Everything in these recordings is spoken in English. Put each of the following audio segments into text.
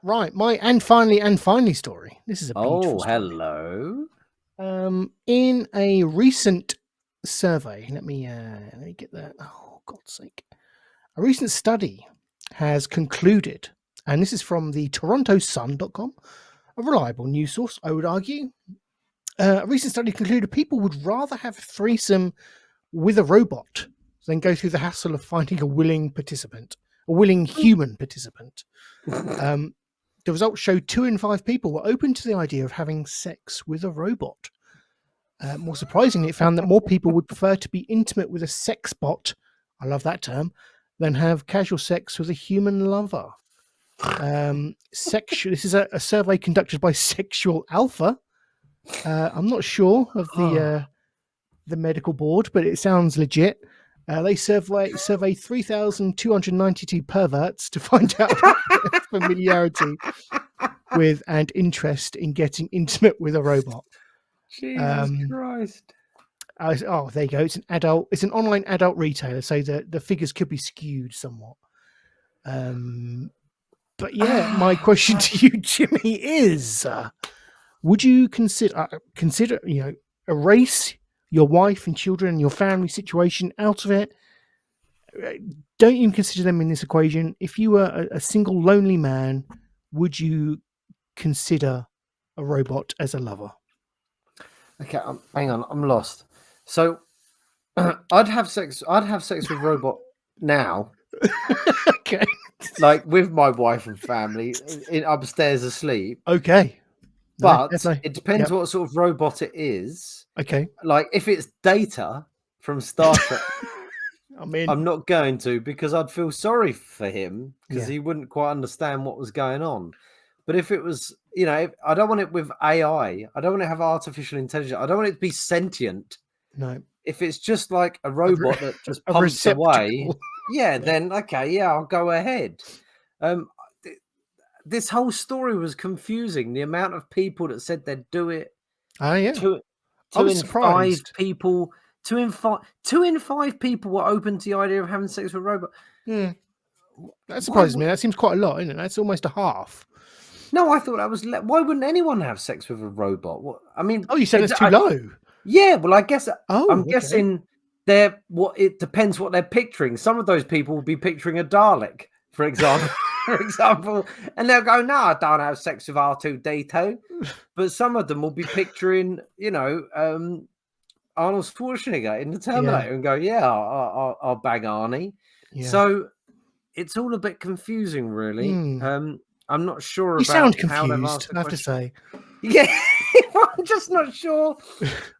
Right, my and finally story. This is a beautiful Oh, story. hello. In a recent survey, let me get that. Oh, God's sake! A recent study has concluded, and this is from the TorontoSun.com, a reliable news source, I would argue. A recent study concluded people would rather have a threesome with a robot than go through the hassle of finding a willing human participant. The results showed 2 in 5 people were open to the idea of having sex with a robot. More surprisingly, it found that more people would prefer to be intimate with a sex bot, I love that term, than have casual sex with a human lover. This is a survey conducted by Sexual Alpha. I'm not sure of the medical board, but it sounds legit. They survey 3,292 perverts to find out familiarity with and interest in getting intimate with a robot. Jesus Christ. There you go. It's an online adult retailer, so the figures could be skewed somewhat. But yeah, my question to you, Jimmy, is: would you consider erase your wife and children and your family situation out of it? Don't even consider them in this equation. If you were a single lonely man, would you consider a robot as a lover? Okay, hang on, I'm lost. So, I'd have sex with a robot now, Okay. like with my wife and family, upstairs asleep. Okay. But definitely. it depends Yep. what sort of robot it is. Okay. Like if it's Data from Star Trek, I'm in. I'm not going to, because I'd feel sorry for him because Yeah. he wouldn't quite understand what was going on. But if it was, I don't want it with AI. I don't want to have artificial intelligence. I don't want it to be sentient. No. If it's just like a robot that just pumps away, then okay, yeah, I'll go ahead. This whole story was confusing. The amount of people that said they'd do it. Yeah. Two I was in surprised. 5 people. 2 in 5 people were open to the idea of having sex with a robot. Yeah. That surprises me. That seems quite a lot, isn't it? That's almost a half. No, I thought that was. Why wouldn't anyone have sex with a robot? What I mean. Oh, you said it's too low. Yeah, well, I guess. I'm okay. guessing it depends what they're picturing. Some of those people will be picturing a Dalek, for example. And they'll go, "No, I don't have sex with R2D2." But some of them will be picturing, Arnold Schwarzenegger in the Terminator and go, "Yeah, I'll bang Arnie." Yeah. So it's all a bit confusing, really. I'm not sure. You about sound confused, I have to say. Yeah, I'm just not sure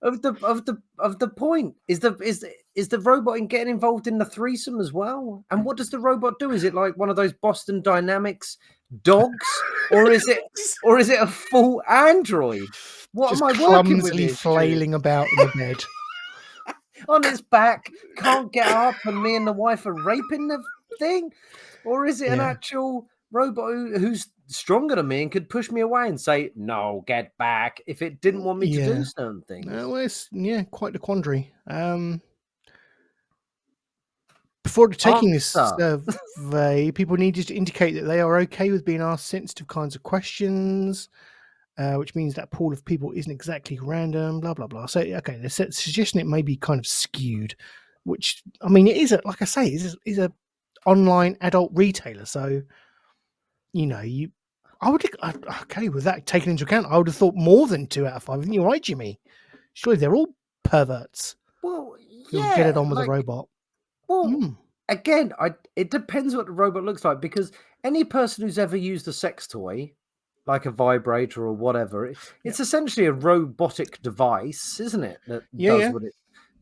of the point. Is the robot getting involved in the threesome as well? And what does the robot do? Is it like one of those Boston Dynamics dogs, or is it a full android? What just am I working with? Clumsily flailing about in the bed on its back, can't get up, and me and the wife are raping the thing, or is it an actual robot who's stronger than me and could push me away and say, "No, get back," if it didn't want me to do certain things? Well, it's quite the quandary. Before taking this survey, people needed to indicate that they are okay with being asked sensitive kinds of questions, which means that pool of people isn't exactly random, blah, blah, blah. So, okay, they're suggesting it may be kind of skewed, which, I mean, it is, like I say, is a online adult retailer. So, I would, okay, with that taken into account, I would have thought more than 2 out of 5. Isn't you right, Jimmy? Surely they're all perverts. Well, who'll get it on with a robot. Well, again, it depends what the robot looks like, because any person who's ever used a sex toy, like a vibrator or whatever, it's essentially a robotic device, isn't it? That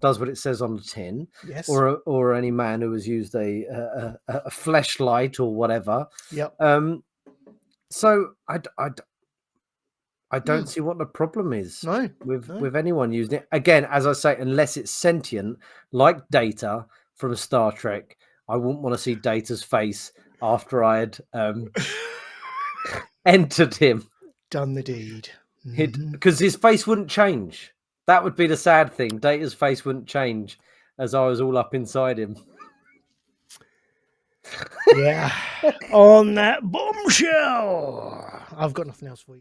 does what it says on the tin. Yes. Or any man who has used a fleshlight or whatever. Yep. So I don't see what the problem is with anyone using it. Again, as I say, unless it's sentient, like Data from Star Trek. I wouldn't want to see Data's face after I had entered him. Done the deed. Because his face wouldn't change. That would be the sad thing. Data's face wouldn't change as I was all up inside him. Yeah. On that bombshell, I've got nothing else for you.